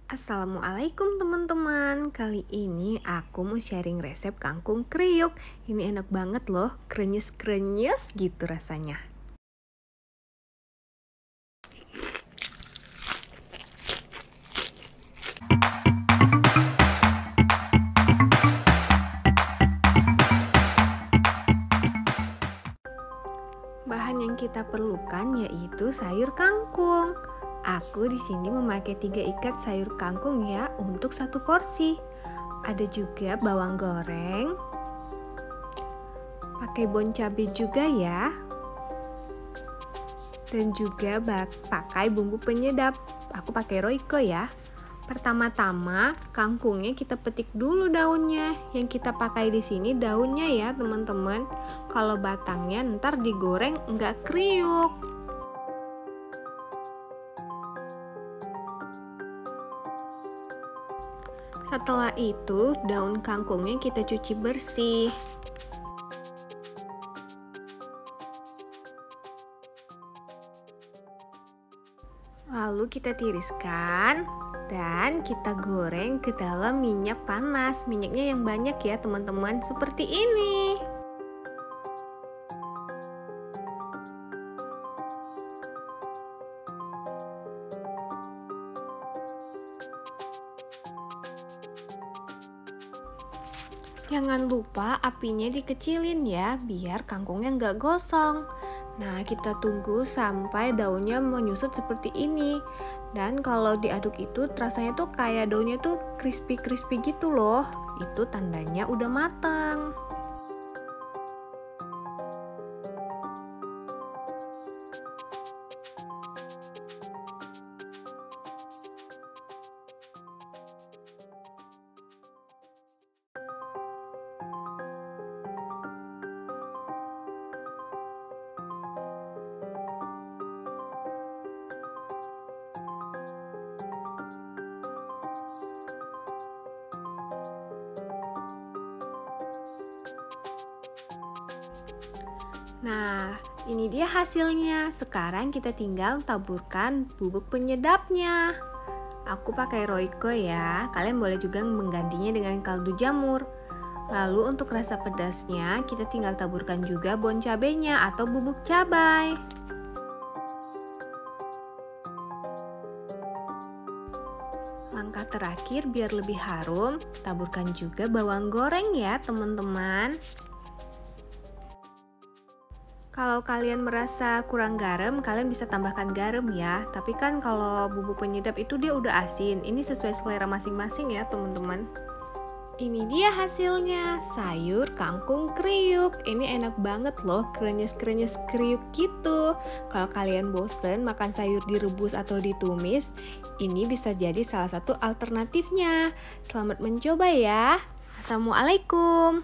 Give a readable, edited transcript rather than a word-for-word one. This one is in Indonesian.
Assalamualaikum teman-teman. Kali ini aku mau sharing resep kangkung kriuk. Ini enak banget loh, krenyes-krenyes gitu rasanya. Bahan yang kita perlukan yaitu sayur kangkung. Aku di sini memakai 3 ikat sayur kangkung ya untuk 1 porsi. Ada juga bawang goreng. Pakai bon cabai juga ya. Dan juga pakai bumbu penyedap. Aku pakai Royco ya. Pertama-tama kangkungnya kita petik dulu daunnya. Yang kita pakai di sini daunnya ya teman-teman. Kalau batangnya ntar digoreng nggak kriuk. Setelah itu daun kangkungnya kita cuci bersih. Lalu kita tiriskan dan kita goreng ke dalam minyak panas. Minyaknya yang banyak ya teman-teman, seperti ini. Jangan lupa apinya dikecilin ya, biar kangkungnya nggak gosong. Nah, kita tunggu sampai daunnya menyusut seperti ini. Dan kalau diaduk itu rasanya tuh kayak daunnya tuh crispy-crispy gitu loh. Itu tandanya udah matang. Nah, ini dia hasilnya. Sekarang kita tinggal taburkan bubuk penyedapnya. Aku pakai Royco ya. Kalian boleh juga menggantinya dengan kaldu jamur. Lalu untuk rasa pedasnya, kita tinggal taburkan juga bon cabenya atau bubuk cabai. Langkah terakhir biar lebih harum, taburkan juga bawang goreng ya teman-teman. Kalau kalian merasa kurang garam, kalian bisa tambahkan garam ya. Tapi kan kalau bumbu penyedap itu dia udah asin. Ini sesuai selera masing-masing ya teman-teman. Ini dia hasilnya, sayur kangkung kriuk. Ini enak banget loh, krenyes-krenyes kriuk gitu. Kalau kalian bosen makan sayur direbus atau ditumis, ini bisa jadi salah satu alternatifnya. Selamat mencoba ya. Assalamualaikum.